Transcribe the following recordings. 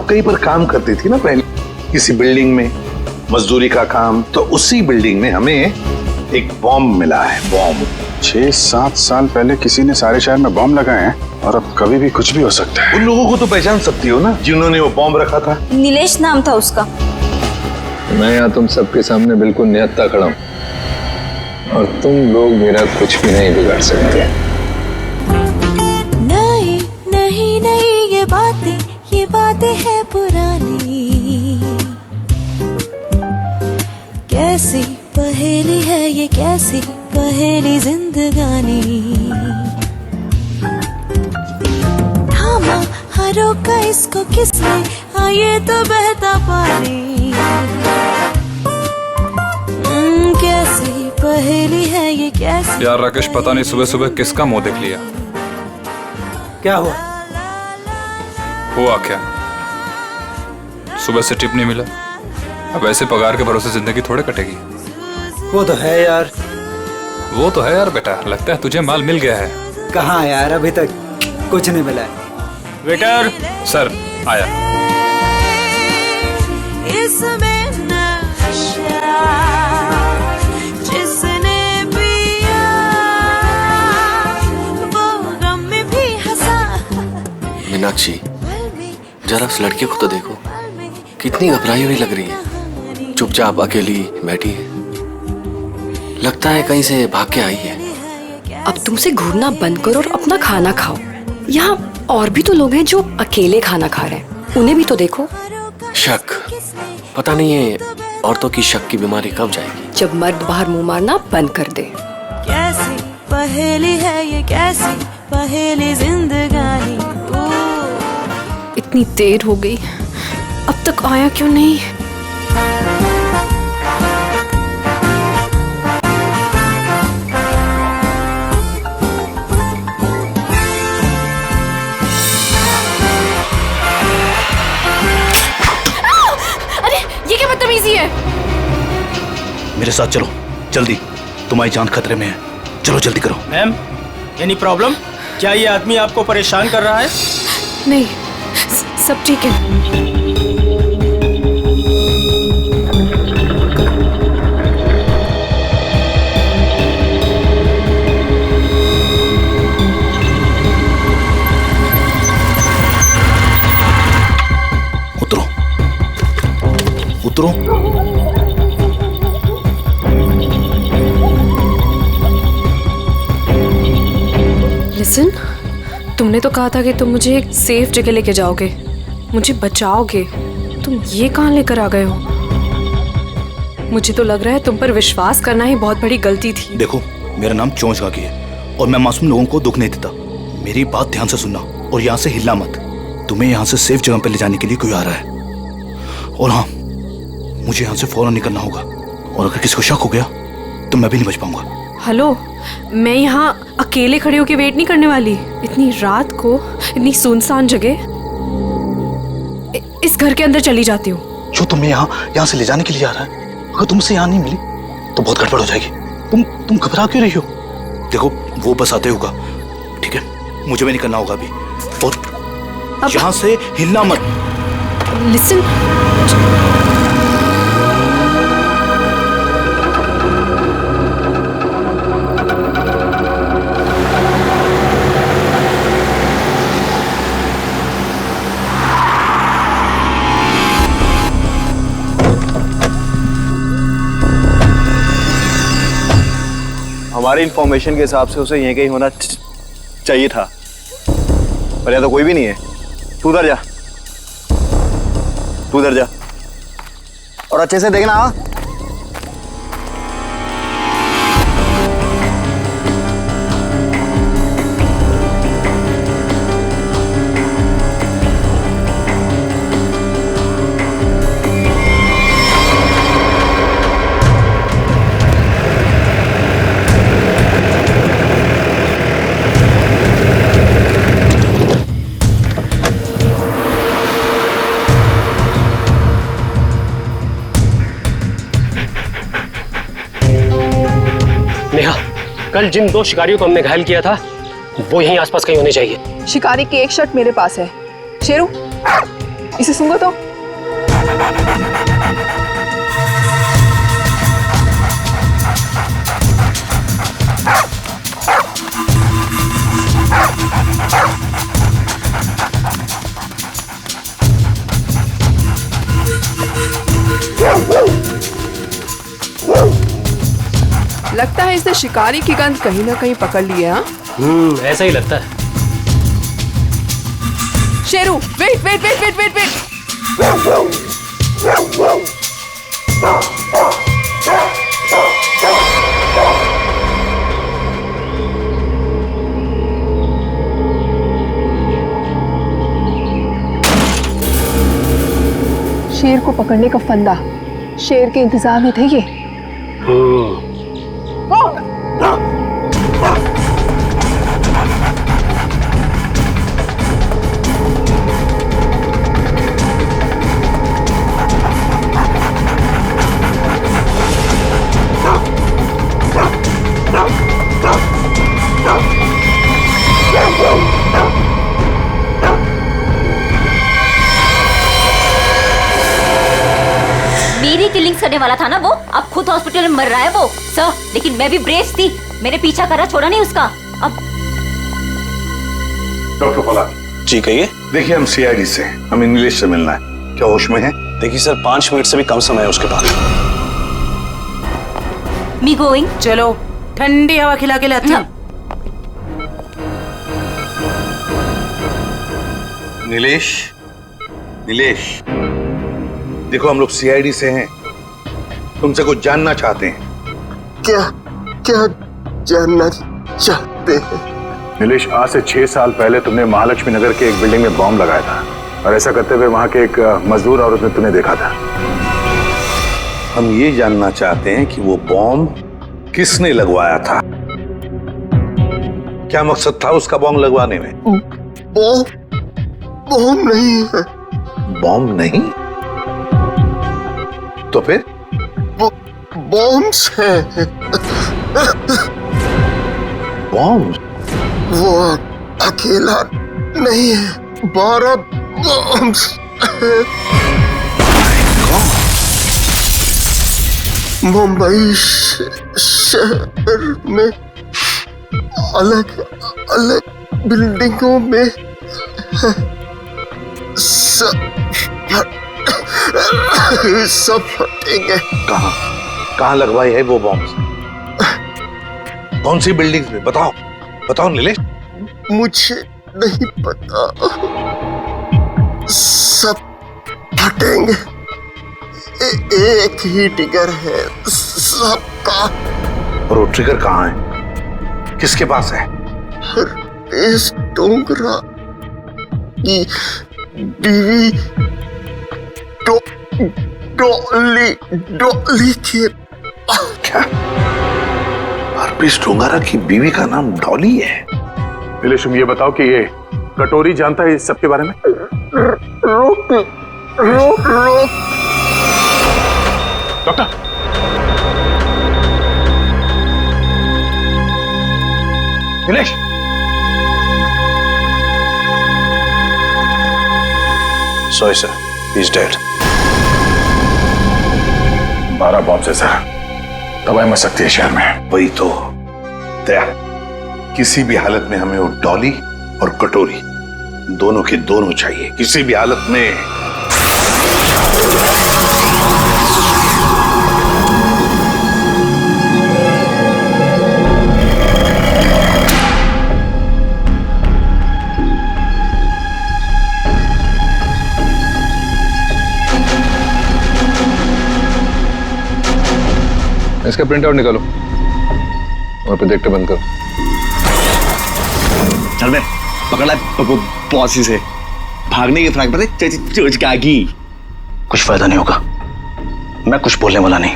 आप कहीं पर काम करती थी ना पहले, किसी बिल्डिंग में मजदूरी का काम, तो उसी बिल्डिंग में हमें एक बॉम्ब मिला है। बॉम्ब 6-7 साल पहले किसी ने सारे शहर में बॉम्ब लगाए हैं और अब कभी भी कुछ भी हो सकता है। उन लोगों को तो पहचान सकती हो ना जिन्होंने वो बॉम्ब रखा था? नीलेश नाम था उसका। मैं यहाँ तुम सबके सामने बिल्कुल निहत्था खड़ा हूँ और तुम लोग मेरा कुछ भी नहीं बिगाड़ सकते। नहीं नहीं नहीं, ये बातें हैं पुरानी। कैसी पहेली है ये, कैसी पहेली जिंदगानी। थामा हरों का इसको किसने, हाँ ये तो बहता पानी। कैसी पहेली है ये, कैसी। यार राकेश, पता नहीं सुबह सुबह किसका मुंह देख लिया। क्या हुआ? हुआ क्या? सुबह से टिप नहीं मिला। अब ऐसे पगार के भरोसे जिंदगी थोड़े कटेगी। वो तो है यार। वो तो है यार बेटा, लगता है तुझे माल मिल गया है। कहाँ यार, अभी तक कुछ नहीं मिला है। वेटर सर आया। इसमें नशा जिसने पिया वो गम में भी हंसा। मीनाक्षी, जरा उस लड़की को तो देखो, कितनी घबराई हुई लग रही है। चुपचाप अकेली बैठी है, लगता है कहीं से भाग के आई है। अब तुमसे घूरना बंद करो और अपना खाना खाओ। यहाँ और भी तो लोग हैं जो अकेले खाना खा रहे हैं, उन्हें भी तो देखो। शक, पता नहीं है औरतों की शक की बीमारी कब जाएगी। जब मर्द बाहर मुंह मारना बंद कर दे। कैसी पहेली है ये, कैसी पहेली जिंदगानी। इतनी देर हो गई, अब तक आया क्यों नहीं? अरे ये क्या बदतमीजी है? मेरे साथ चलो जल्दी, तुम्हारी जान खतरे में है। चलो जल्दी करो। Ma'am, any problem? क्या ये आदमी आपको परेशान कर रहा है? नहीं, सब ठीक है। उतरो उतरो। लिसन, तुमने तो कहा था कि तुम मुझे एक सेफ जगह लेके जाओगे, मुझे बचाओगे। तुम ये कहाँ लेकर आ गए हो? मुझे तो लग रहा है तुम पर विश्वास करना ही बहुत बड़ी गलती थी। देखो, मेरा नाम चोंच गागी है और मैं मासूम लोगों को दुख नहीं देता। मेरी बात ध्यान से सुनना और यहाँ से हिलना मत। तुम्हें यहाँ से सेफ जगह पर ले जाने के लिए कोई आ रहा है। और हाँ, मुझे यहाँ से फौरन निकलना होगा और अगर किसी को शक हो गया तो मैं भी नहीं बच पाऊंगा। हेलो, मैं यहाँ अकेले खड़े होकर वेट नहीं करने वाली। इतनी रात को इतनी सुनसान जगह, इस घर के अंदर चली जाती हूँ। जो तुम्हें यहाँ से ले जाने के लिए आ रहा है, अगर तुमसे यहाँ नहीं मिली तो बहुत गड़बड़ हो जाएगी। तुम घबरा क्यों रही हो? देखो, वो बस आते होगा, ठीक है? मुझे भी निकलना होगा अभी और यहाँ से हिलना मत। लिसन, हमारी इंफॉर्मेशन के हिसाब से उसे यहीं कहीं होना चाहिए था, पर यहाँ तो कोई भी नहीं है। तू उधर जा, तू उधर जा और अच्छे से देखना। हाँ, कल जिन 2 शिकारियों को हमने घायल किया था वो यहीं आसपास कहीं होने चाहिए। शिकारी की एक शर्ट मेरे पास है। शेरू, इसे सूंघो तो। लगता है इसने शिकारी की गंध कहीं ना कहीं पकड़ ली है। हाँ, ऐसा ही लगता है। Sheru, wait wait wait wait wait wait. शेर को पकड़ने का फंदा, शेर के इंतजार में थे ये। मेरी किलिंग करने वाला था ना वो, अब खुद हॉस्पिटल में मर रहा है वो सर। लेकिन मैं भी ब्रेव थी, मैंने पीछा करा, छोड़ा नहीं उसका। अब डॉक्टर पलानी जी कहिए। देखिए हम सीआईडी से, हमें नीलेश से मिलना है, क्या होश में है? देखिए सर 5 मिनट से भी कम समय है उसके पास। Me going. चलो ठंडी हवा खिला के लाती हूँ। नीलेश, नीलेश देखो हम लोग सीआईडी से हैं, तुमसे कुछ जानना चाहते हैं। क्या क्या जानना चाहते हैं? नीलेश, आज से 6 साल पहले तुमने महालक्ष्मी नगर के एक बिल्डिंग में बॉम्ब लगाया था और ऐसा करते हुए वहां के एक मजदूर औरत ने तुम्हें देखा था। हम ये जानना चाहते हैं कि वो बॉम्ब किसने लगवाया था, क्या मकसद था उसका बॉम्ब लगवाने में? बॉम्ब नहीं है। बॉम्ब नहीं तो फिर? बॉम्ब्स हैं। बॉम्ब? वो अकेला नहीं है, 12 बॉम्ब्स हैं। मुंबई शहर में अलग अलग बिल्डिंगों में सब फटेंगे। कहाँ लगवाई है वो बॉम्ब? कौन सी बिल्डिंग में? बताओ बताओ नीलेश। मुझे नहीं पता, सब फटेंगे। एक ही ट्रिगर है सबका। और वो ट्रिगर कहाँ है, किसके पास है? इस डोंगरा की बीवी डॉली के। क्या हरप्रीत डोंगरा की बीवी का नाम डॉली है? नीलेश तुम ये बताओ कि ये कटोरी जानता है इस सब के बारे में? रोक रोक रोक doctor. Nilesh, sorry sir, he is dead. 12 bomb से सर, तबाही मच सकती है शहर में। वही तो दया, किसी भी हालत में हमें वो डॉली और कटोरी दोनों के दोनों चाहिए, किसी भी हालत में। इसका प्रिंट आउट निकालो और प्रोजेक्टर बंद करो। चल बे, पकड़ ला पॉसी से। भागने की फ्रैक पता चोच के आगी। कुछ फायदा नहीं होगा, मैं कुछ बोलने वाला नहीं।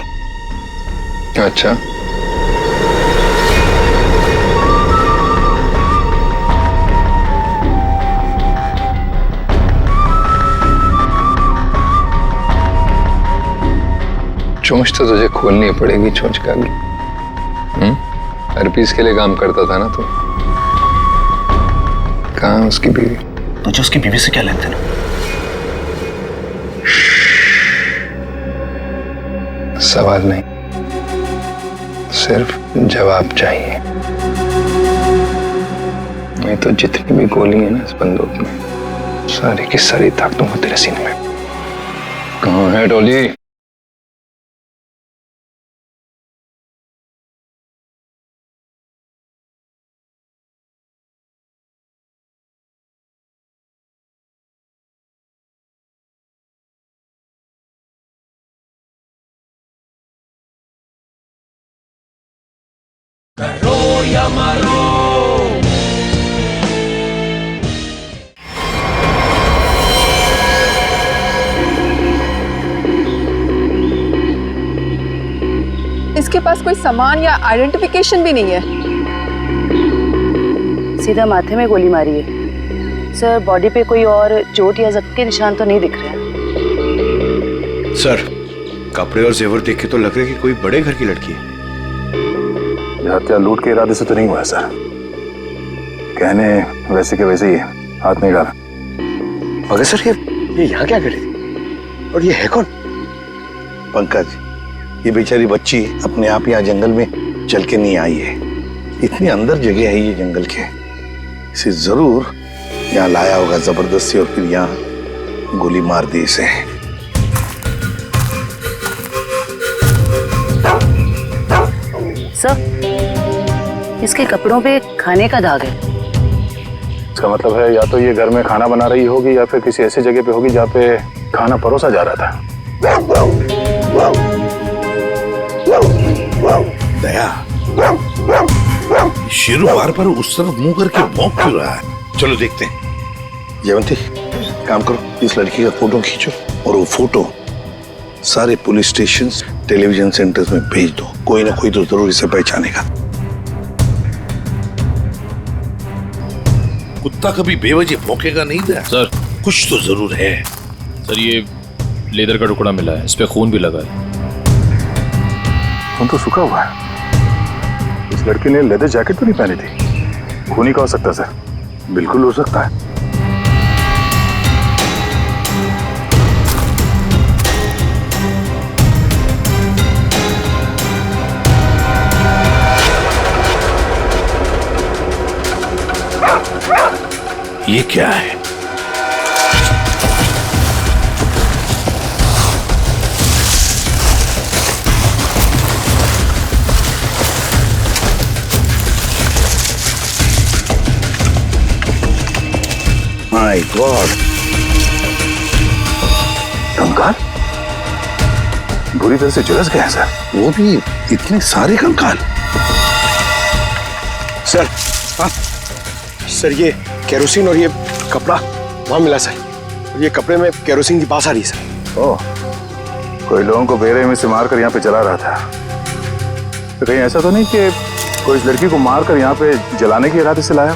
अच्छा, चोंच तो तुझे खोलनी पड़ेगी, चोंच का भी। हरपीस के लिए काम करता था ना तू? कहाँ उसकी बीवी? तुझे उसकी बीवी से क्या लेन देन? सवाल नहीं, सिर्फ जवाब चाहिए। नहीं तो जितनी भी गोली है ना इस बंदूक में, सारी की सारी दाग दूंगा तेरे सीने में। कहाँ है डॉली? करो या मरो। इसके पास कोई सामान या आइडेंटिफिकेशन भी नहीं है। सीधा माथे में गोली मारी है सर। बॉडी पे कोई और चोट या जख्म के निशान तो नहीं दिख रहे। सर, कपड़े और जेवर देख के तो लग रहा है कि कोई बड़े घर की लड़की है। हत्या लूट के इरादे से तो नहीं हुआ सर। कहने वैसे के वैसे ही है, हाथ नहीं डाला। मगर सर ये यहाँ क्या करे? और ये है कौन? पंकज, ये बेचारी बच्ची अपने आप यहाँ जंगल में चल के नहीं आई है। इतनी अंदर जगह है ये जंगल के, इसे जरूर यहाँ लाया होगा जबरदस्ती और फिर यहाँ गोली मार दी इसे। सर, इसके कपड़ों पे खाने का दाग है। इसका मतलब है या तो ये घर में खाना बना रही होगी या फिर किसी ऐसी जगह पे होगी जहाँ पे खाना परोसा जा रहा था। दया, शेरू बार बार उस तरफ मुंह करके भौंक क्यों रहा है? चलो देखते हैं। जयवंती, काम करो, इस लड़की का फोटो खींचो और वो फोटो सारे पुलिस स्टेशन, टेलीविजन सेंटर्स में भेज दो। कोई ना कोई तो जरूर इसे पहचानेगा। कुत्ता कभी बेवजह भौंकेगा नहीं दया। सर, कुछ तो जरूर है। सर, ये लेदर का टुकड़ा मिला है, इस पे खून भी लगा है। खून तो सूखा हुआ है। इस लड़की ने लेदर जैकेट तो नहीं पहनी थी। खून ही का हो सकता सर? बिल्कुल हो सकता है। ये क्या है? माय गॉड, कंकाल बुरी तरह से झुलस गए हैं सर। वो भी इतने सारे कंकाल। सर, हाँ सर, ये केरोसिन और ये कपड़ा वहां मिला सर। ये कपड़े में केरोसिन की बास आ रही है सर। ओह, कोई लोगों को बेरहमी से मारकर यहाँ पे जला रहा था। तो कहीं ऐसा तो नहीं कि कोई इस लड़की को मारकर यहाँ पे जलाने के इरादे से लाया,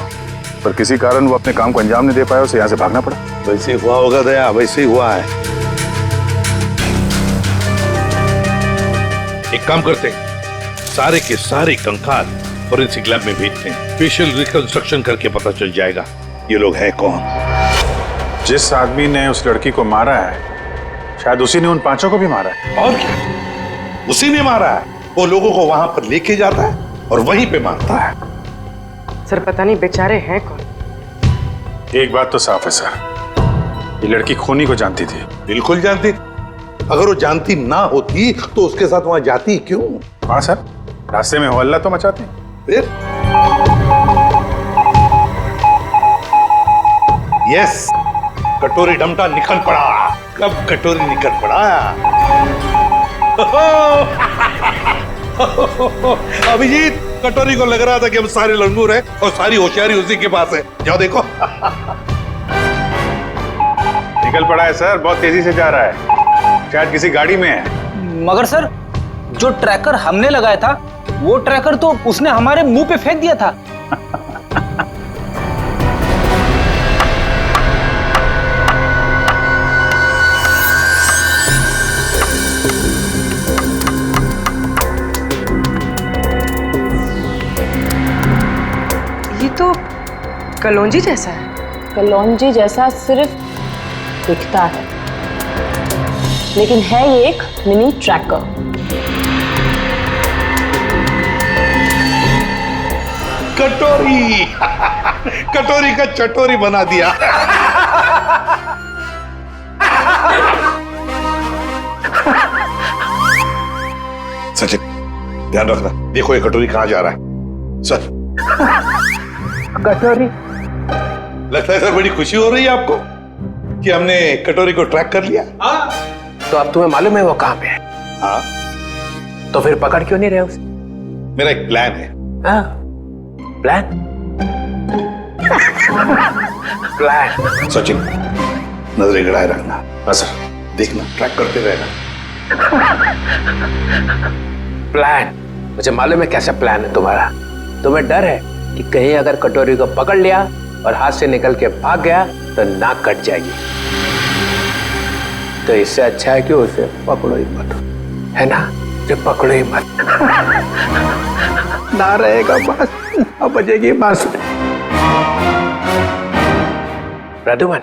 पर किसी कारण वो अपने काम को अंजाम नहीं दे पाया, उसे यहाँ से भागना पड़ा? वैसे ही हुआ होगा दया, वैसे ही हुआ है। एक काम करते हैं, सारे के सारे कंकाल फोरेंसिक लैब में भेजते हैं। फेशियल रिकंस्ट्रक्शन करके पता चल जाएगा ये लोग हैं कौन। जिस आदमी ने उस लड़की को मारा है शायद उसी ने उन पांचों को भी मारा है। और क्या, उसी ने मारा है। वो लोगों को वहां पर लेके जाता है और वहीं पे मारता है। सर, पता नहीं बेचारे हैं कौन। एक बात तो साफ है सर, ये लड़की खूनी को जानती थी। बिल्कुल जानती। अगर वो जानती ना होती तो उसके साथ वहां जाती क्यों? हाँ सर, रास्ते में हो हल्ला तो मचाती। फिर यस, कटोरी डमटा निकल पड़ा। कब कटोरी निकल पड़ा? अभिजीत, कटोरी को लग रहा था कि हम सारे लंगूर हैं और सारी होशियारी उसी के पास है। जाओ देखो। निकल पड़ा है सर, बहुत तेजी से जा रहा है, शायद किसी गाड़ी में है। मगर सर, जो ट्रैकर हमने लगाया था वो ट्रैकर तो उसने हमारे मुंह पे फेंक दिया था। ये तो कलौंजी जैसा है। कलौंजी जैसा सिर्फ दिखता है, लेकिन है ये एक मिनी ट्रैकर। कटोरी कटोरी का चटोरी बना दिया। सचिन ध्यान रखना, देखो ये कटोरी कहां जा रहा है। सर कटोरी, लगता है सर बड़ी खुशी हो रही है आपको कि हमने कटोरी को ट्रैक कर लिया। तो अब तुम्हें मालूम है वो कहाँ पे है? हाँ। तो फिर पकड़ क्यों नहीं रहे उसे? मेरा एक प्लान है। हाँ, प्लान? प्लान। सचिन नजरें गड़ाए रखना। हाँ सर, देखना ट्रैक करते रहना। प्लान? मुझे मालूम है कैसा प्लान है तुम्हारा। तुम्हें डर है कि कहीं अगर कटोरी को पकड़ लिया और हाथ से निकल के भाग गया तो नाक कट जाएगी। तो इससे अच्छा है कि उसे पकड़ो ही मत, है ना? जो पकड़ो ही मत। ना रहेगा बांस, ना बजेगी बांसुरी। प्रद्युमन,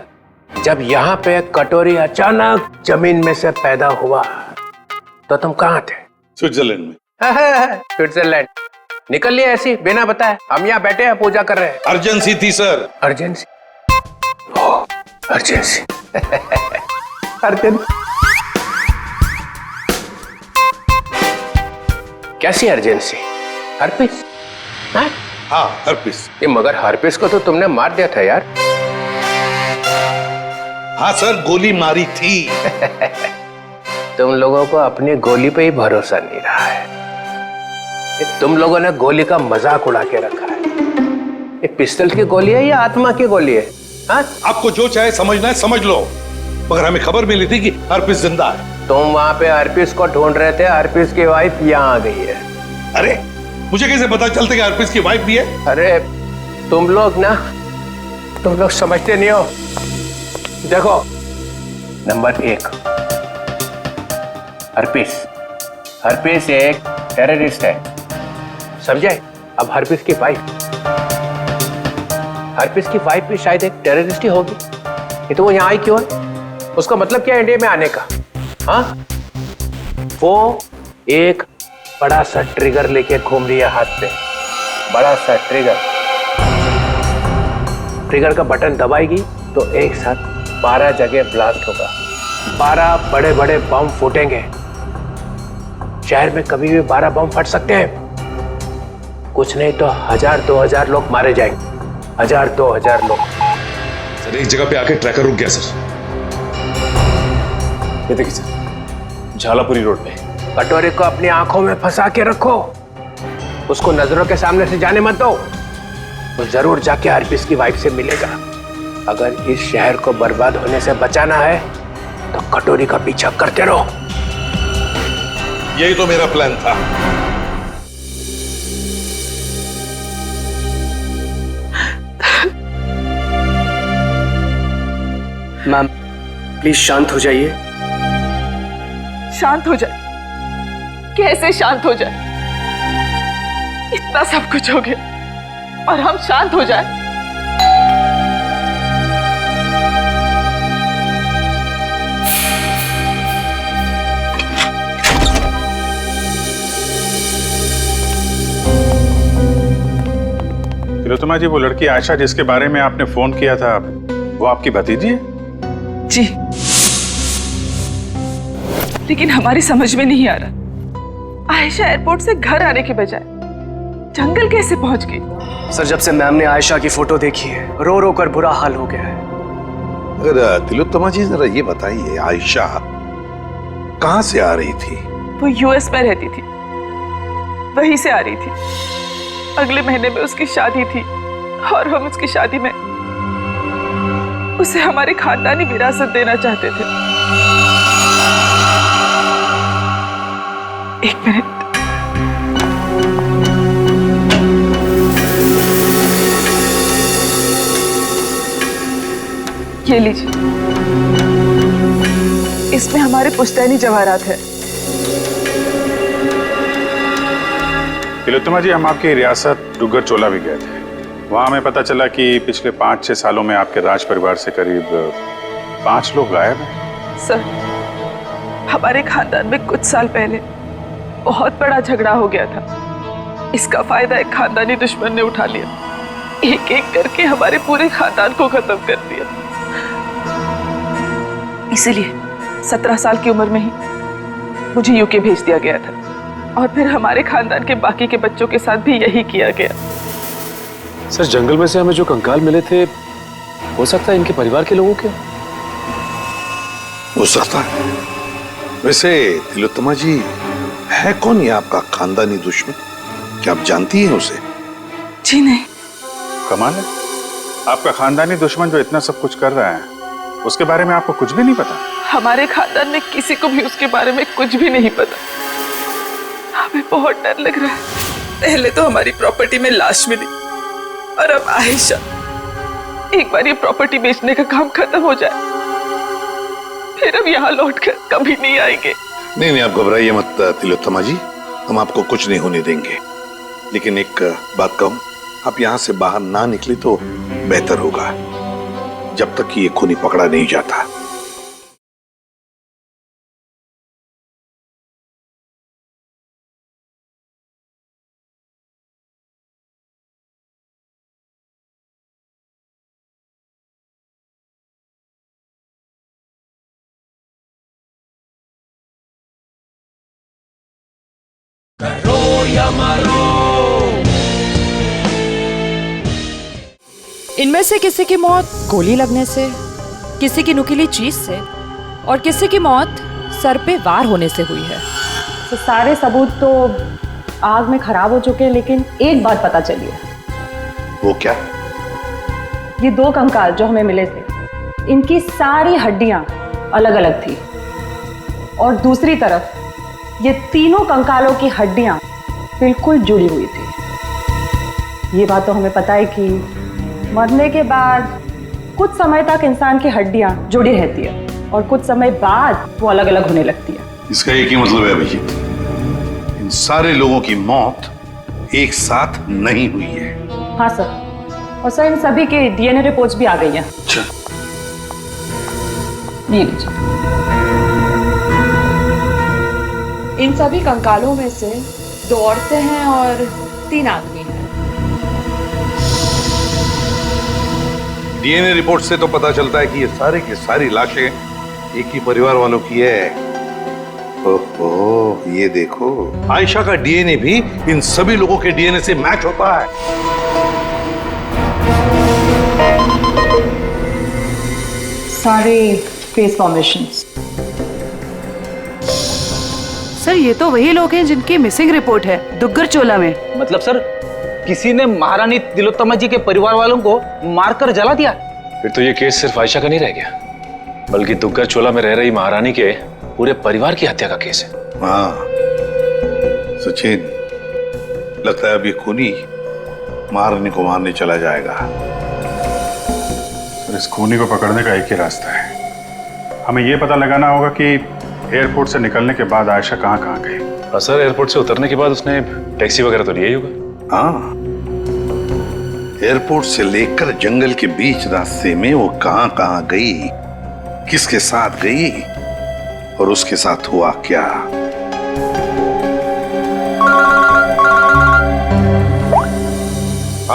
जब यहाँ पे कटोरी अचानक जमीन में से पैदा हुआ तो तुम कहाँ थे? स्विट्जरलैंड में। स्विट्जरलैंड निकल लिया ऐसी बिना बताए? हम यहाँ बैठे हैं पूजा कर रहे हैं। अर्जेंसी थी सर। अर्जेंसी? अर्जेंसी। अर्जेंसी कैसी अर्जेंसी? हर्पिस? हाँ हर्पिस। ये मगर हर्पिस को तो तुमने मार दिया था यार। हाँ सर, गोली मारी थी। तुम लोगों को अपनी गोली पे ही भरोसा नहीं रहा है। तुम लोगों ने गोली का मजाक उड़ा के रखा है। ये पिस्टल की गोली है या आत्मा की गोली है? हाँ? आपको जो चाहे समझना है समझ लो, मगर हमें खबर मिली थी कि हर्पिस जिंदा है। तुम वहां पे हर्पिस को ढूंढ रहे थे, हर्पिस की वाइफ यहाँ आ गई है। अरे मुझे कैसे पता चलता कि हर्पिस की वाइफ भी है? अरे तुम लोग समझते नहीं हो। देखो, नंबर 1, हर्पिस एक टेररिस्ट है, समझे? अब हर्पिस की वाइफ भी शायद एक टेररिस्ट ही होगी। ये तो वो यहाँ आई क्यों है? उसका मतलब क्या है इंडिया में आने का? हाँ, वो एक बड़ा सा ट्रिगर लेके घूम रही है हाथ पे। बड़ा सा ट्रिगर का बटन दबाएगी तो एक साथ 12 जगह ब्लास्ट होगा। 12 बड़े बड़े बम फूटेंगे। शहर में कभी भी 12 बम फट सकते हैं। कुछ नहीं तो 1000-2000 लोग मारे जाएंगे। 1000-2000 लोग। सर एक जगह पे आके ट्रैकर रुक गया सर। ये देखिए सर, झालापुरी रोड पे। कटोरी को अपनी आंखों में फंसा के रखो, उसको नजरों के सामने से जाने मत दो। वो जरूर जाके हर्पिस की वाइफ से मिलेगा। अगर इस शहर को बर्बाद होने से बचाना है तो कटोरी का पीछा करते रहो। यही तो मेरा प्लान था। मैम प्लीज शांत हो जाइए। शांत हो जाए? कैसे शांत हो जाए? इतना सब कुछ हो गया और हम शांत हो जाए? तिलोत्तमा जी, वो लड़की आयशा जिसके बारे में आपने फोन किया था, वो आपकी भतीजी है? जी, लेकिन हमारी समझ में नहीं आ रहा, आयशा एयरपोर्ट से घर आने के बजाय जंगल कैसे पहुंच गई? सर, जब से मैम ने आयशा की फोटो देखी है, रो रो कर बुरा हाल हो गया है। अगर तिलोत्तमा जी जरा ये बताइए, आयशा कहां से आ रही थी? वो यूएस में रहती थी, वहीं से आ रही थी। अगले महीने में उसकी शादी थी और हम उसकी शादी में उसे हमारे खानदानी विरासत देना चाहते थे। एक मिनट। ये लीजिए, इसमें हमारे पुश्तैनी जवाहरात है। तिलोत्तमा जी, हम आपकी रियासत डुग्गर चोला भी गए थे। वहाँ हमें पता चला कि पिछले 5-6 सालों में आपके राज परिवार से करीब 5 लोग गायब हैं। सर, हमारे खानदान में कुछ साल पहले बहुत बड़ा झगड़ा हो गया था। इसका फायदा एक खानदानी दुश्मन ने उठा लिया, एक एक करके हमारे पूरे खानदान को खत्म कर दिया। इसीलिए 17 साल की उम्र में ही मुझे यूके भेज दिया गया था और फिर हमारे खानदान के बाकी के बच्चों के साथ भी यही किया गया। सर जंगल में से हमें जो कंकाल मिले थे, हो सकता है इनके परिवार के लोगों के? हो सकता है। वैसे तिलोत्तमा जी, है कौन ये आपका खानदानी दुश्मन? क्या आप जानती हैं उसे? जी नहीं। कमाल है, आपका खानदानी दुश्मन जो इतना सब कुछ कर रहा है, उसके बारे में आपको कुछ भी नहीं पता? हमारे खानदान में किसी को भी उसके बारे में कुछ भी नहीं पता। हमें बहुत डर लग रहा है। पहले तो हमारी प्रॉपर्टी में लाश मिली और अब आयशा। एक बार ये प्रॉपर्टी बेचने का काम खत्म हो जाए, फिर हम यहाँ लौटकर कभी नहीं आएंगे। नहीं, आप घबराइए मत तिलोत्तमा जी, हम आपको कुछ नहीं होने देंगे। लेकिन एक बात कहूं, आप यहाँ से बाहर ना निकले तो बेहतर होगा, जब तक कि ये खूनी पकड़ा नहीं जाता। इनमें से किसी की मौत गोली लगने से, किसी की नुकीली चीज से और किसी की मौत सर पे वार होने से हुई है। तो सारे सबूत तो आग में खराब हो चुके हैं, लेकिन एक बात पता चली है। वो क्या? ये 2 कंकाल जो हमें मिले थे, इनकी सारी हड्डियां अलग अलग थी और दूसरी तरफ ये तीनों कंकालों की हड्डियां बिल्कुल जुड़ी हुई थी। ये बात तो हमें पता है कि मरने के बाद कुछ समय तक इंसान की हड्डियां जुड़ी रहती है और कुछ समय बाद वो अलग अलग होने लगती है। इसका एक ही मतलब है अभिजीत, इन सारे लोगों की मौत एक साथ नहीं हुई है। हाँ सर, और सर इन सभी के डीएनए रिपोर्ट्स भी आ गई हैं। अच्छा, ये लीजिए। इन सभी कंकालों में से 2 औरतें हैं और 3 आदमी हैं। डीएनए रिपोर्ट से तो पता चलता है कि ये सारे की सारी लाशें एक ही परिवार वालों की है। ओहो, ये देखो, आयशा का डीएनए भी इन सभी लोगों के डीएनए से मैच होता है। सारे फेस फॉर्मेशंस। सर ये तो वही लोग हैं जिनकी मिसिंग रिपोर्ट है दुग्गर चोला में। मतलब सर किसी ने महारानी तिलोत्तमा जी के परिवार वालों को मारकर जला दिया? फिर तो ये केस सिर्फ आयशा का नहीं रह गया, बल्कि दुग्गर चोला में रह रही महारानी के पूरे परिवार की हत्या का केस है। हाँ सचिन, लगता है अब ये खूनी महारानी को मारने चला जाएगा। सर इस खूनी को पकड़ने का एक ही रास्ता है, हमें ये पता लगाना होगा कि एयरपोर्ट से निकलने के बाद आयशा कहाँ गई। सर एयरपोर्ट से उतरने के बाद उसने टैक्सी वगैरह तो लिया ही होगा। हाँ, एयरपोर्ट से लेकर जंगल के बीच रास्ते में वो कहाँ गई, किसके साथ गई और उसके साथ हुआ क्या।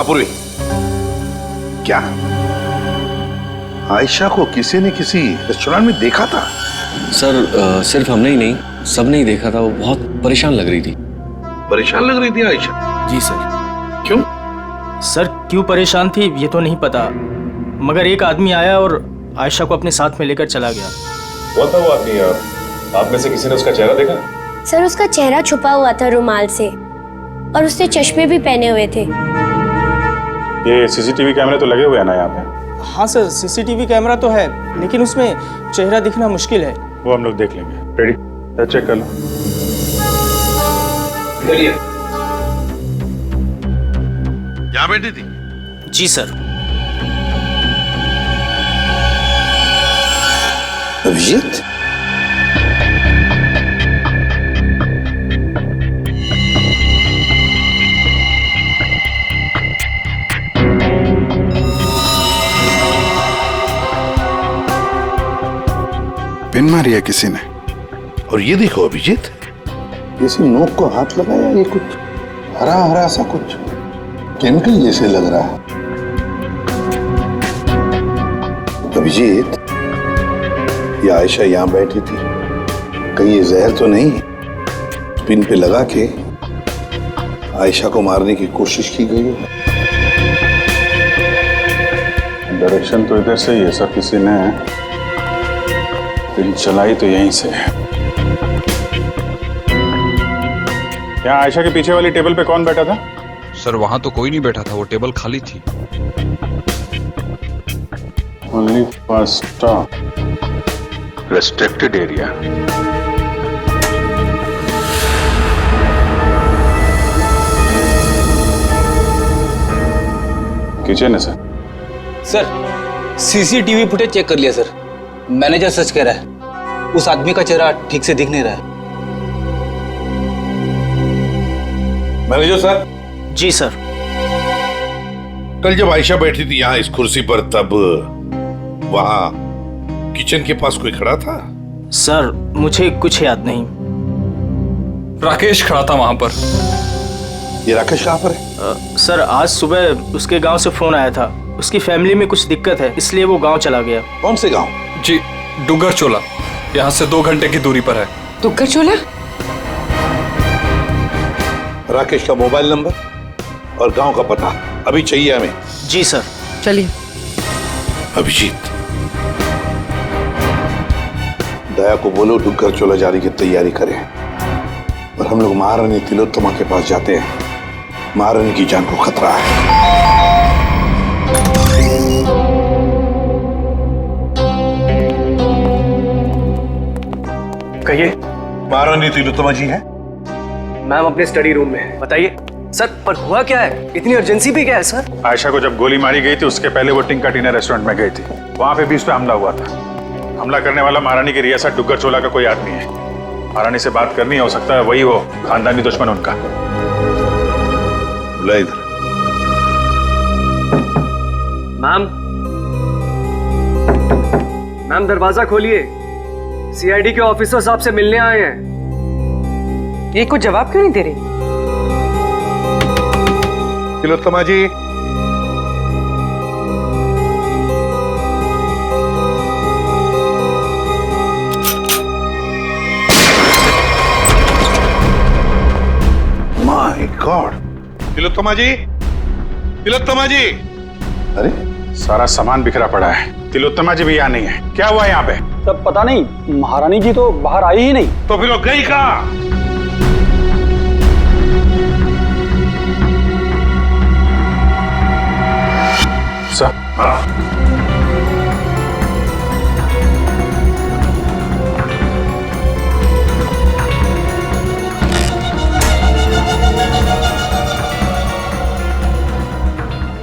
आपुरी, क्या आयशा को किसी ने किसी रेस्टोरेंट में देखा था? सर सिर्फ हमने ही नहीं, सबने ही देखा था। वो बहुत परेशान लग रही थी। परेशान लग रही थी आयशा? जी सर। क्यों? सर क्यों परेशान थी ये तो नहीं पता, मगर एक आदमी आया और आयशा को अपने साथ में लेकर चला गया। कौन था वो आदमी? आप में से किसी ने उसका चेहरा देखा? सर उसका चेहरा छुपा हुआ था रुमाल से और उसने चश्मे भी पहने हुए थे। ये सीसीटीवी कैमरे तो लगे हुए हैं ना यहाँ पे? हाँ सर सीसीटीवी कैमरा तो है, लेकिन उसमें चेहरा दिखना मुश्किल है। वो हम लोग देख लेंगे। रेडी? चेक कर लो। यहाँ बैठी थी? जी सर। अभिजीत? पिन मारी है किसी ने। और ये देखो अभिजीत, किसी नोक को हाथ लगाया, ये कुछ हरा हरा सा कुछ केमिकल जैसे लग रहा है। अभिजीत, ये आयशा यहाँ बैठी थी, कहीं ये जहर तो नहीं पिन पे लगा के आयशा को मारने की कोशिश की गई है? डायरेक्शन तो इधर से ही है सर, किसी ने पिन चलाई तो यहीं से है। यहाँ आयशा के पीछे वाली टेबल पे कौन बैठा था? सर वहां तो कोई नहीं बैठा था, वो टेबल खाली थी। Only first stop restricted area. Kitchen है sir. Sir CCTV footage check कर लिया सर। मैनेजर सच कह रहा है, उस आदमी का चेहरा ठीक से दिख नहीं रहा है। Manager sir. जी सर। कल जब आयशा बैठी थी यहाँ इस कुर्सी पर, तब वहां किचन के पास कोई खड़ा था? सर मुझे कुछ याद नहीं। राकेश खड़ा था वहां पर। ये राकेश कहाँ पर है? सर आज सुबह उसके गांव से फोन आया था, उसकी फैमिली में कुछ दिक्कत है, इसलिए वो गांव चला गया। कौन से गांव? जी डुगर चोला, यहाँ से 2 घंटे की दूरी पर है। डुगर चोला? राकेश का मोबाइल नंबर और गांव का पता अभी चाहिए हमें। जी सर। चलिए। अभिजीत, दया को बोलो डुगर चोला जाने की तैयारी करें और हम लोग महारानी तिलोत्तमा के पास जाते हैं। महारानी की जान को खतरा है। कहिए। महारानी तिलोत्तमा जी हैं? मैम अपने स्टडी रूम में है। बताइए सर, पर हुआ क्या है? इतनी अर्जेंसी भी क्या है सर? आयशा को जब गोली मारी गई थी उसके पहले वो टिंका टीना रेस्टोरेंट में गई थी, वहां पे भी उस पर हमला हुआ था। हमला करने वाला महारानी की रियासत डुगर चोला का कोई आदमी है। महारानी से बात करनी हो सकता है वही हो खानदानी दुश्मन उनका। बुला इधर। मैम दरवाजा खोलिए, सीआईडी के ऑफिसर साहब से मिलने आए हैं। ये कुछ जवाब क्यों नहीं दे रही? तिलोत्तमा जी। My God. तिलोत्तमा जी, तिलोत्तमा जी। अरे सारा सामान बिखरा पड़ा है, तिलोत्तमा जी भी यहाँ नहीं है। क्या हुआ यहाँ पे? तब पता नहीं, महारानी जी तो बाहर आई ही नहीं। तो फिर वो गई कहाँ? सर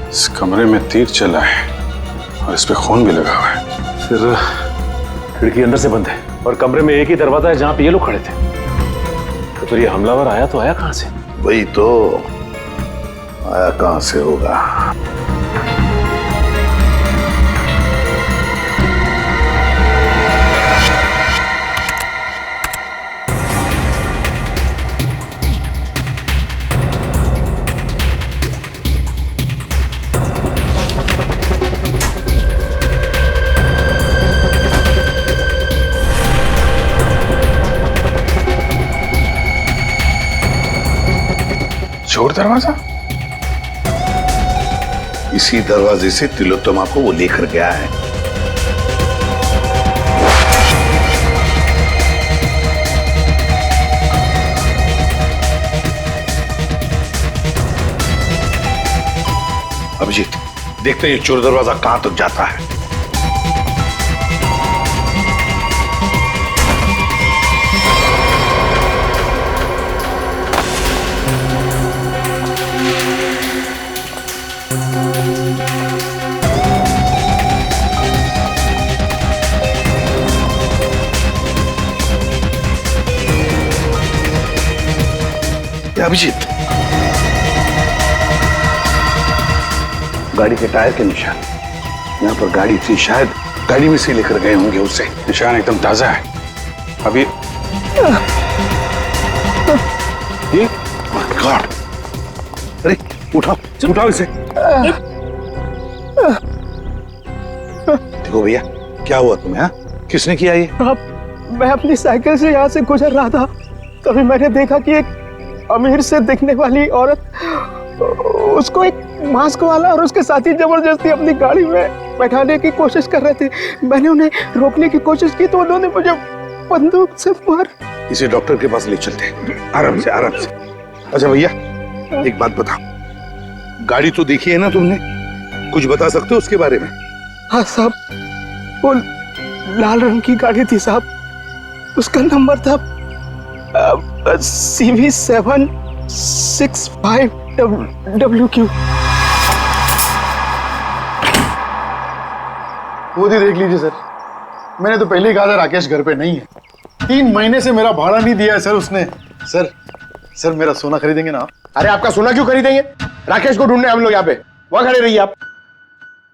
इस कमरे में तीर चला है और इस पे खून भी लगा हुआ है। फिर खिड़की अंदर से बंद है और कमरे में एक ही दरवाजा है जहां पे ये लोग खड़े थे। तो फिर ये हमलावर आया तो आया कहां से? वही तो, आया कहां से होगा? चोर दरवाजा? इसी दरवाजे से तिलोत्तमा को वो लेकर गया है। अभिजीत, देखते हैं ये चोर दरवाजा कहां तक जाता है। अभिजीत, गाड़ी के टायर के निशान यहाँ पर गाड़ी थी, शायद गाड़ी में से लेकर गए होंगे उसे। निशान एकदम ताजा है। अभी ये गॉड, अरे उठाओ उठाओ इसे। देखो भैया, क्या हुआ तुम्हें? हाँ, किसने किया ये? मैं अपनी साइकिल से यहाँ से गुजर रहा था, तभी मैंने देखा कि एक अमीर से दिखने वाली औरत, उसको एक मास्क वाला और उसके साथी जबरदस्ती अपनी गाड़ी में बैठाने की कोशिश कर रहे थे। मैंने उन्हें रोकने की कोशिश की तो उन्होंने मुझे बंदूक से मार। इसे डॉक्टर के पास ले चलते हैं, आराम से आराम से। अच्छा भैया, एक बात बताओ, गाड़ी तो देखी है ना तुमने, कुछ बता सकते हो उसके बारे में? हाँ साहब, वो लाल रंग की गाड़ी थी साहब, उसका नंबर था CV765WQ। खुद ही देख लीजिए सर, मैंने तो पहले ही कहा था राकेश घर पे नहीं है। 3 महीने से मेरा भाड़ा नहीं दिया है सर उसने। सर मेरा सोना खरीदेंगे ना आप? अरे आपका सोना क्यों खरीदेंगे? राकेश को ढूंढने हम लोग यहाँ पे, वहां खड़े रहिए आप।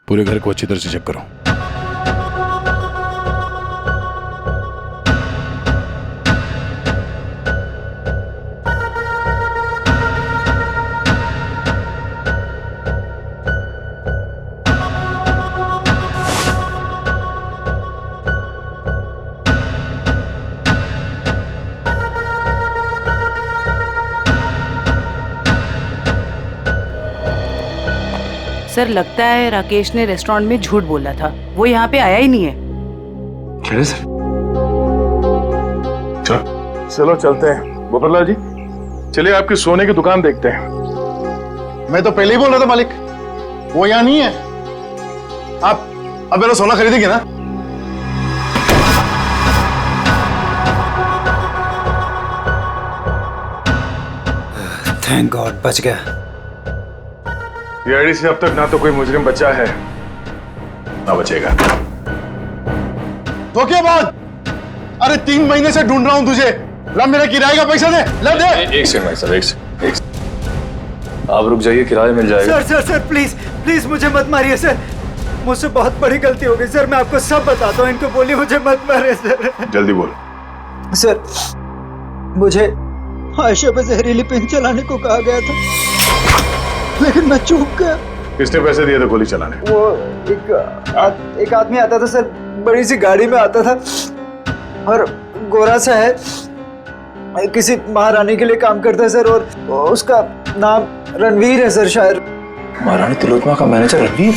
पूरे घर को अच्छी तरह से चेक करो। सर, लगता है राकेश ने रेस्टोरेंट में झूठ बोला था, वो यहाँ पे आया ही नहीं है। क्या सर? चलो चलते हैं। गोपाललाल जी, चलिए आपकी सोने की दुकान देखते हैं। मैं तो पहले ही बोल रहा था मालिक, वो यहाँ नहीं है। आप अब मेरा सोना खरीदेंगे ना? थैंक गॉड, बच गया। ये आईडी से अब तक ना तो कोई मुजरिम बचा है ना बचेगा। तो क्या बात? अरे 3 महीने से ढूंढ रहा हूं तुझे। ला मेरा किराए का पैसा दे, ला दे। एक सेकंड भाई साहब, एक सेकंड। आप रुक जाइए, किराया मिल जाएगा। सर प्लीज प्लीज मुझे मत मारिए सर, मुझसे बहुत बड़ी गलती हो गई सर, मैं आपको सब बताता हूँ। इनको बोलिए मुझे मत मारिए सर। जल्दी बोल। सर, मुझे आयशा पे जहरीली पिन चलाने को कहा गया था, लेकिन मैं चूक गया। किसने पैसे दिए थे गोली चलाने? वो एक आदमी आता था सर, बड़ी सी गाड़ी में आता था और गोरा सा है, किसी महारानी के लिए काम करता है सर, और उसका नाम रणवीर है सर शायद। महारानी तिलोत्तमा का manager Ranveer?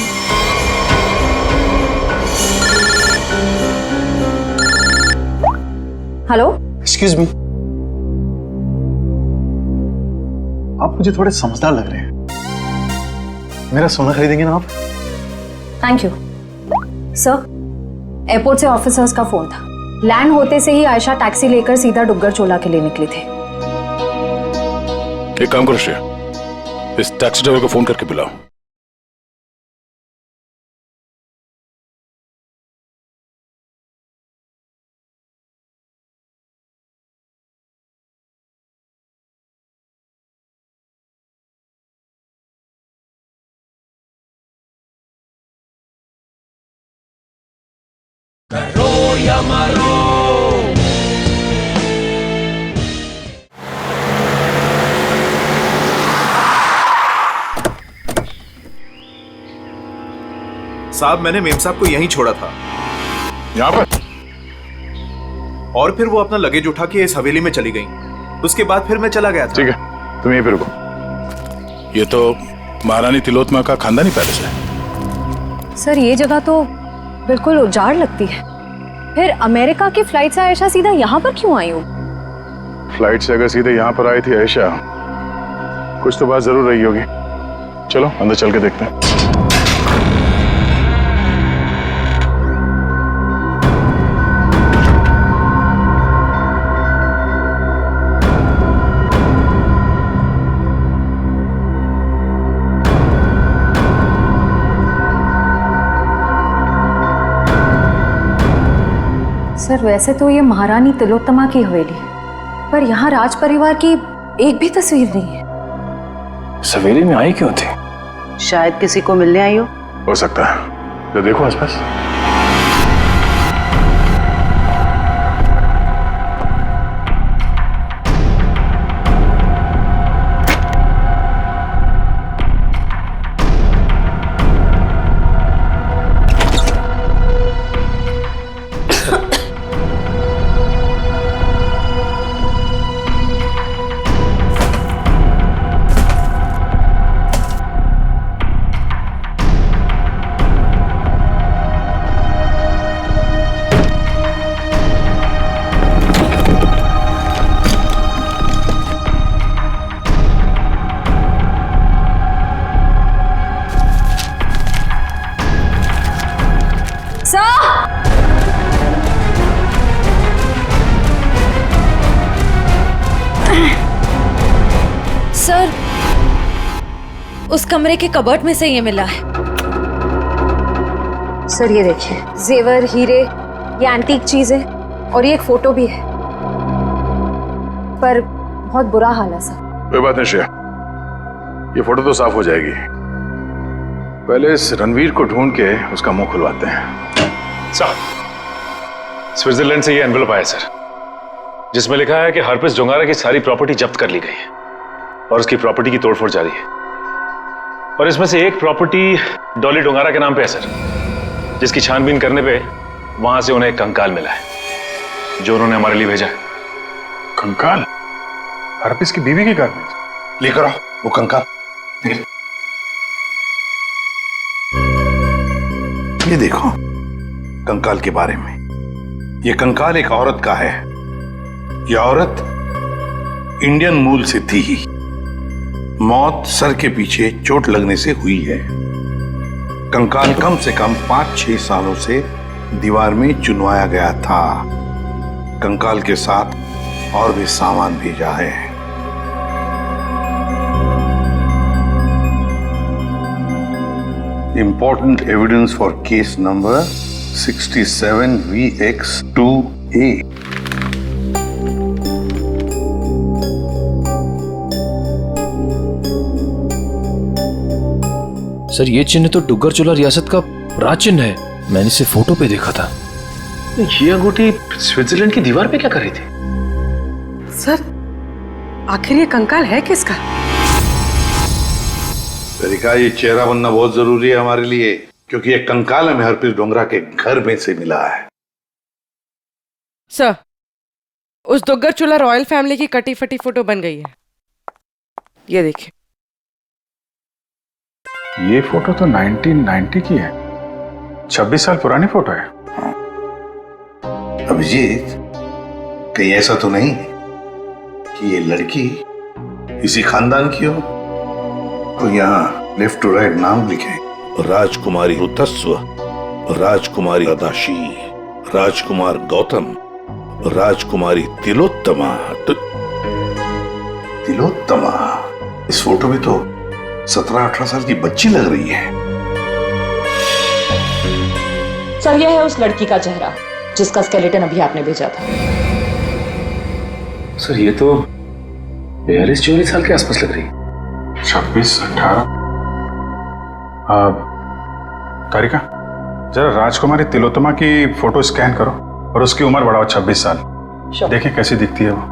Hello, excuse me, आप मुझे थोड़े समझदार लग रहे हैं। मेरा सोना खरीदेंगे ना आप? Thank you sir. एयरपोर्ट से ऑफिसर्स का फोन था, लैंड होते से ही आयशा टैक्सी लेकर सीधा डुग्गर चोला के लिए निकली थे। एक काम करो श्रेया, इस टैक्सी ड्राइवर को फोन करके बुलाओ। करो या मरो। साहब, मैंने मेम साहब को यहीं छोड़ा था। यहाँ पर? और फिर वो अपना लगेज उठा के इस हवेली में चली गई। उसके बाद फिर मैं चला गया था। ठीक है, तुम यहीं पे रुको। ये तो महारानी तिलोत्तमा का खानदानी पैलेस है। सर, ये जगह तो बिल्कुल उजाड़ लगती है। फिर अमेरिका की फ्लाइट से आयशा सीधा यहाँ पर क्यों आई हो? फ्लाइट से अगर सीधे यहाँ पर आई थी आयशा, कुछ तो बात जरूर रही होगी। चलो अंदर चल के देखते हैं। सर, वैसे तो ये महारानी तिलोत्तमा की हवेली है, पर यहाँ राज परिवार की एक भी तस्वीर नहीं है। इस हवेली में आई क्यों थी? शायद किसी को मिलने आई हो सकता है। तो देखो आसपास। सर, उस कमरे के कबर्ड में से ये मिला है। सर ये देखिए, जेवर, हीरे, ये एंटीक चीज है और ये एक फोटो भी है, पर बहुत बुरा हाल है सर। कोई बात नहीं श्रेया, ये फोटो तो साफ हो जाएगी। पहले इस रणवीर को ढूंढ के उसका मुंह खुलवाते हैं। सर, स्विट्जरलैंड से ये एनवेलप आया सर, जिसमें लिखा है कि हरप्रीत डोंगारा की सारी प्रॉपर्टी जब्त कर ली गई है और उसकी प्रॉपर्टी की तोड़फोड़ जारी है। और इसमें से एक प्रॉपर्टी डॉली डोंगारा के नाम पे है सर, जिसकी छानबीन करने पे वहां से उन्हें एक कंकाल मिला है जो उन्होंने हमारे लिए भेजा है। कंकाल? हरप्रीत की बीवी के घर में? लेकर आओ वो कंकाल। ये देखो कंकाल के बारे में। ये कंकाल एक औरत का है। ये औरत इंडियन मूल से थी ही। मौत सर के पीछे चोट लगने से हुई है। कंकाल कम से कम 5-6 सालों से दीवार में चुनवाया गया था। कंकाल के साथ और भी सामान भेजा है। Important evidence for case number 67VX2A. Sir, ये चिन्ह तो डुग्गर चोला रियासत का राज चिन्ह है। मैंने इसे फोटो पे देखा था। ये अंगूठी स्विट्जरलैंड की दीवार पे क्या कर रही थी? सर, आखिर ये कंकाल है किसका? तरीका, ये चेहरा बनना बहुत जरूरी है हमारे लिए, क्योंकि ये कंकाल हमें हरप्रीत डोंगरा के घर में से मिला है। सर, उस दुग्गर चोला रॉयल फैमिली की कटी फटी फोटो बन गई है। ये देखिए। ये फोटो तो 1990 की है। 26 साल पुरानी फोटो है। अभिजीत, कहीं ऐसा तो नहीं कि ये लड़की इसी खानदान की हो? तो यहाँ लेफ्ट टू राइट नाम लिखे, राजकुमारी ऋतस्व, राजकुमारी अदाशी, राजकुमार गौतम, राजकुमारी तिलोत्तमा। तिलोत्तमा? इस फोटो में तो 17-18 साल की बच्ची लग रही है। सर, यह है उस लड़की का चेहरा जिसका स्केलेटन अभी आपने भेजा था। सर, ये तो 42-44 साल के आसपास लग रही है। 26-18। तारिका, जरा राजकुमारी तिलोत्तमा की फोटो स्कैन करो और उसकी उम्र बढ़ाओ 26 साल। देखें कैसी दिखती है वो।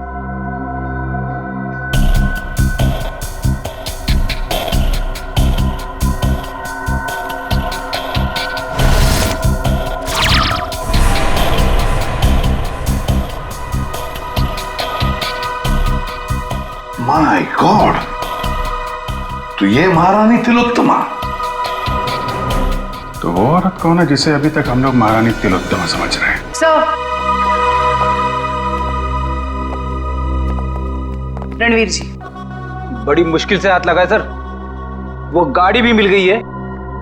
माय गॉड, तो ये महारानी तिलोत्तमा। तो वो औरत कौन है जिसे अभी तक हम लोग महारानी तिलोत्तमा समझ रहे हैं? रणवीर जी, बड़ी मुश्किल से हाथ लगा है सर। वो गाड़ी भी मिल गई है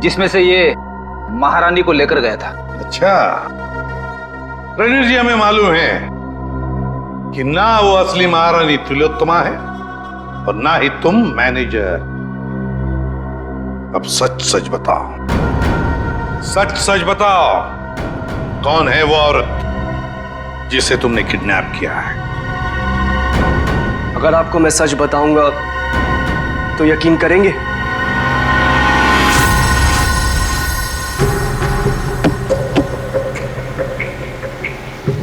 जिसमें से ये महारानी को लेकर गया था। अच्छा, रणवीर जी, हमें मालूम है कि ना वो असली महारानी तिलोत्तमा है और ना ही तुम मैनेजर। अब सच सच बताओ, सच सच बताओ, कौन है वो औरत जिसे तुमने किडनैप किया है? अगर आपको मैं सच बताऊंगा तो यकीन करेंगे?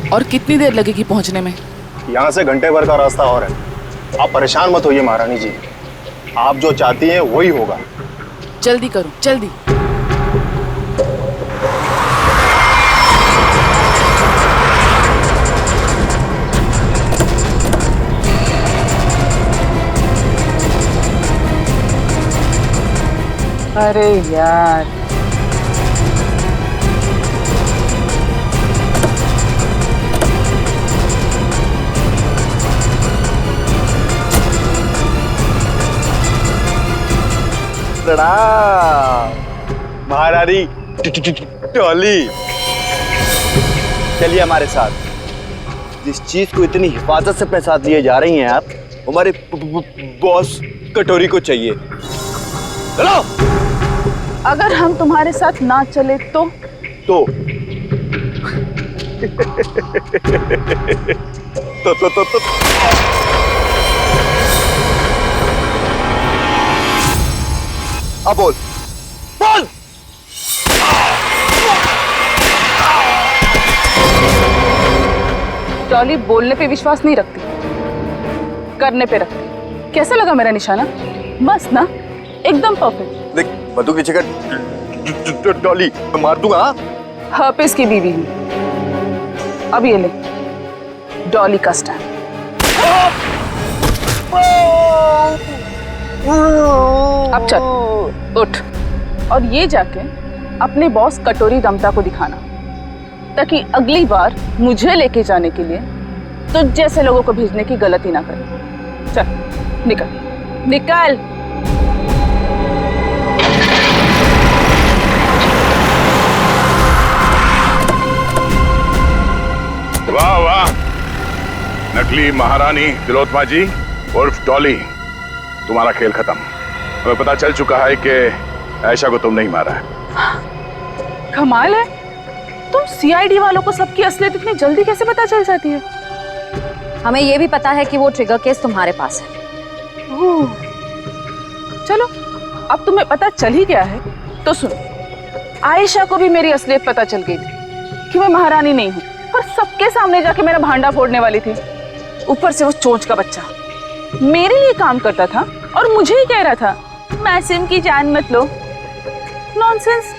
और कितनी देर लगेगी पहुंचने में? यहाँ से घंटे भर का रास्ता और है। आप परेशान मत होइए महारानी जी, आप जो चाहती हैं वही होगा। जल्दी करो, जल्दी। अरे यार, प्रणाम महारानी टॉली। चलिए हमारे साथ। जिस चीज को इतनी हिफाजत से अपने साथ लिए जा रही हैं आप, हमारे बॉस कटोरी को चाहिए। चलो। अगर हम तुम्हारे साथ ना चले तो अब बोल बोल। डॉली बोलने पे विश्वास नहीं रखती, करने पे रखती। कैसा लगा मेरा निशाना? मस्त ना, एकदम परफेक्ट। देख मधु की जगह डॉली मार दूंगा। हर्पिस की बीवी हूँ। अब ये ले डॉली का स्टैंड। अब चल उठ और ये जाके अपने बॉस कटोरी रमता को दिखाना, ताकि अगली बार मुझे लेके जाने के लिए तो जैसे लोगों को भेजने की गलती ना करे। चल निकल निकल। वाह वाह, नकली महारानी तिलोत्तमा जी उर्फ डॉली, तुम्हारा खेल खत्म। हमें पता चल चुका है कि आयशा को तुम नहीं मारा है। कमाल है, तुम सीआईडी वालों को सबकी असलियत इतनी जल्दी कैसे पता चल जाती है? हमें ये भी पता है कि वो ट्रिगर केस तुम्हारे पास है। ओह, चलो अब तुम्हें पता चल ही गया है तो सुनो, आयशा को भी मेरी असलियत पता चल गई थी कि मैं महारानी नहीं हूँ, पर सबके सामने जाके मेरा भांडा फोड़ने वाली थी। ऊपर से वो चोंच का बच्चा मेरे लिए काम करता था और मुझे ही कह रहा था मासूम की जान मत लो। नॉनसेंस।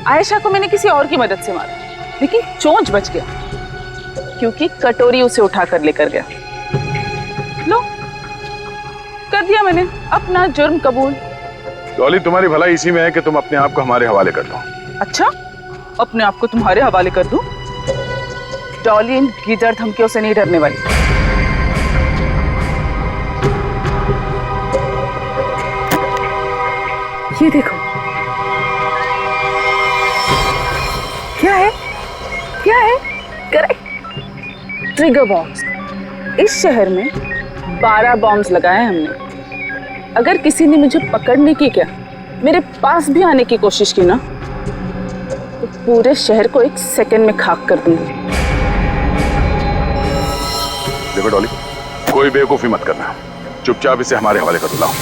आयशा को मैंने किसी और की मदद से मारा, लेकिन चोंच बच गया क्योंकि कटोरी उसे उठा कर लेकर गया। लो, कर दिया मैंने अपना जुर्म कबूल। डॉली, तुम्हारी भलाई इसी में है कि तुम अपने आप को हमारे हवाले कर दो। अच्छा, अपने आप को तुम्हारे हवाले कर दूं? डॉली इन गीदड़ धमकियों से नहीं डरने वाली। ये देखो, क्या है? क्या है? Correct, trigger bombs. इस शहर में 12 बॉम्ब्स लगाए हमने। अगर किसी ने मुझे पकड़ने की, क्या मेरे पास भी आने की कोशिश की ना, तो पूरे शहर को 1 सेकंड में खाक कर दूंगी। देखो डॉली, कोई बेवकूफी मत करना, चुपचाप इसे हमारे हवाले कर दो। लाओ।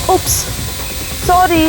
Oops, sorry.